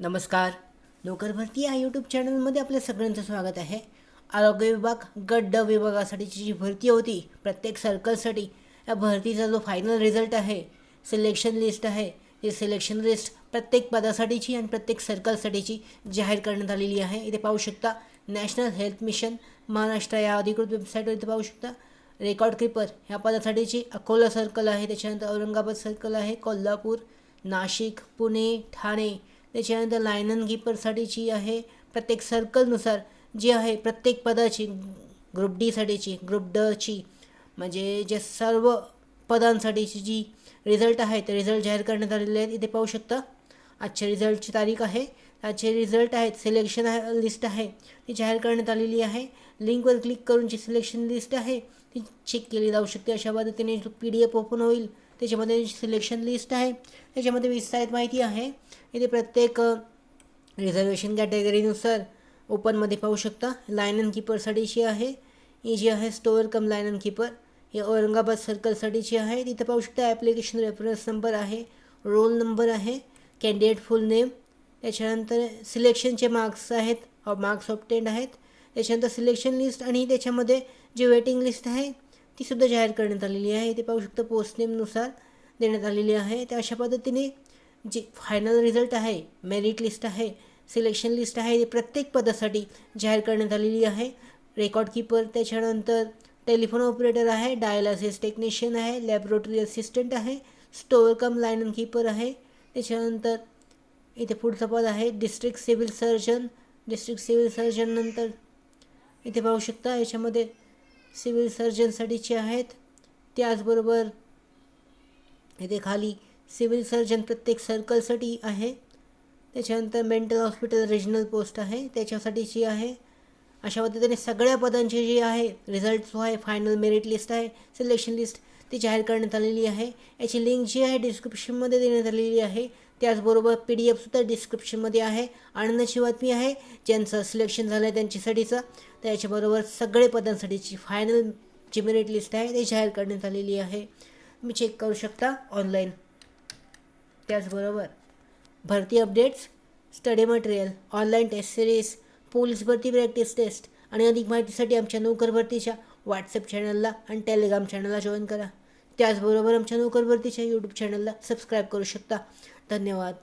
नमस्कार. नोकर भरती या यूट्यूब चॅनलमध्ये आपल्या सगळ्यांचं स्वागत आहे. आरोग्य विभाग गट ड विभागासाठीची जी भरती होती प्रत्येक सर्कलसाठी, या भरतीचा जो फायनल रिझल्ट आहे, सिलेक्शन लिस्ट आहे, ती सिलेक्शन लिस्ट प्रत्येक पदासाठीची आणि प्रत्येक सर्कलसाठीची जाहीर करण्यात आलेली आहे. इथे पाहू शकता नॅशनल हेल्थ मिशन महाराष्ट्र या अधिकृत वेबसाईटवर इथे पाहू शकता. रेकॉर्ड कीपर ह्या पदासाठीची अकोला सर्कल आहे, त्याच्यानंतर औरंगाबाद सर्कल आहे, कोल्हापूर, नाशिक, पुणे, ठाणे, त्याच्यानंतर लायनन कीपरसाठीची आहे. प्रत्येक सर्कलनुसार जी आहे प्रत्येक पदाची, ग्रुप डीसाठीची, ग्रुप डची, म्हणजे जे सर्व पदांसाठीची जी रिझल्ट आहे ते रिझल्ट जाहीर करण्यात आलेले आहेत. इथे पाहू शकता आजच्या रिझल्टची तारीख आहे. आजचे रिझल्ट आहेत, सिलेक्शन लिस्ट आहे ती जाहीर करण्यात आलेली आहे. लिंकवर क्लिक करून जी सिलेक्शन लिस्ट आहे ती चेक केली जाऊ शकते. अशा पद्धतीने जो PDF ओपन होईल त्याच्यामध्ये सिलेक्शन लिस्ट आहे, त्याच्यामध्ये विस्तारित माहिती आहे. इथे प्रत्येक रिझर्वेशन कॅटेगरीनुसार ओपनमध्ये पाहू शकता. लायनन कीपरसाठीची आहे, ही जी आहे स्टोअर कम लायनन कीपर, हे औरंगाबाद सर्कलसाठीची आहे. तिथे पाहू शकता ॲप्लिकेशन रेफरन्स नंबर आहे, रोल नंबर आहे, कॅन्डिडेट फुल नेम, त्याच्यानंतर सिलेक्शनचे मार्क्स आहेत, मार्क्स ऑब्टेंड आहेत, त्याच्यानंतर सिलेक्शन लिस्ट आणि त्याच्यामध्ये जी वेटिंग लिस्ट आहे तीसुद्धा जाहीर करण्यात आलेली आहे. इथे पाहू शकता पोस्ट नेमनुसार देण्यात आलेली आहे. त्या अशा पद्धतीने जी फायनल रिझल्ट आहे, मेरिट लिस्ट आहे, सिलेक्शन लिस्ट आहे, ती प्रत्येक पदासाठी जाहीर करण्यात आलेली आहे. रेकॉर्ड कीपर, त्याच्यानंतर टेलिफोन ऑपरेटर आहे, डायलिसिस टेक्निशियन आहे, लॅबोरेटरी असिस्टंट आहे, स्टोअर कम लायनन कीपर आहे, त्याच्यानंतर इथे पुढचं पद आहे district civil surgeon. District civil surgeon नंतर इथे पाहू शकता याच्यामध्ये सिव्हिल सर्जनसाठीचे आहेत. त्याचबरोबर इथे खाली सिव्हिल सर्जन प्रत्येक सर्कलसाठी आहे. त्याच्यानंतर मेंटल हॉस्पिटल रिजनल पोस्ट आहे, त्याच्यासाठीची आहे. अशा पद्धतीने सगळ्या पदांची जी आहे रिझल्ट जो आहे, फायनल मेरिट लिस्ट आहे, सिलेक्शन लिस्ट ती जाहीर करण्यात आलेली आहे. याची लिंक जी आहे डिस्क्रिप्शनमध्ये देण्यात आलेली आहे. त्याचबरोबर PDF डिस्क्रिप्शनमध्ये आहे. आनंदाची बातमी आहे, ज्यांचं सिलेक्शन झालं आहे त्यांच्यासाठीचं. त्याच्याबरोबर सगळे पदांसाठीची फायनल जी मेरिट लिस्ट आहे ती जाहीर करण्यात आलेली आहे, तुम्ही चेक करू शकता ऑनलाईन. त्याचबरोबर भरती updates, study material, online test series, police भरती प्रॅक्टिस टेस्ट आणि अधिक माहितीसाठी आमच्या नोकर भरतीच्या व्हॉट्सअप चॅनलला आणि टेलिग्राम चॅनलला जॉईन करा. त्याचबरोबर आमच्या नोकर भरतीच्या यूट्यूब चॅनलला सबस्क्राईब करू शकता. धन्यवाद.